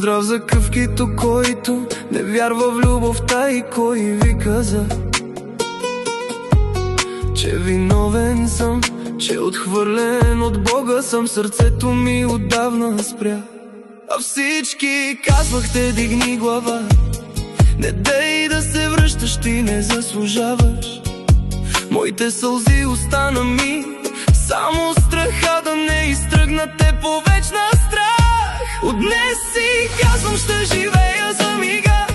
Поздрав за къвкито, който не вярва в любовта и кой ви каза, че виновен съм, че отхвърлен от Бога съм. Сърцето ми отдавна спря, а всички казвахте дигни глава. Не дей да се връщаш, ти не заслужаваш. Моите сълзи остана ми само страха да не изтръгна те по вечна страх. От днес си казвам, ще живея за мига,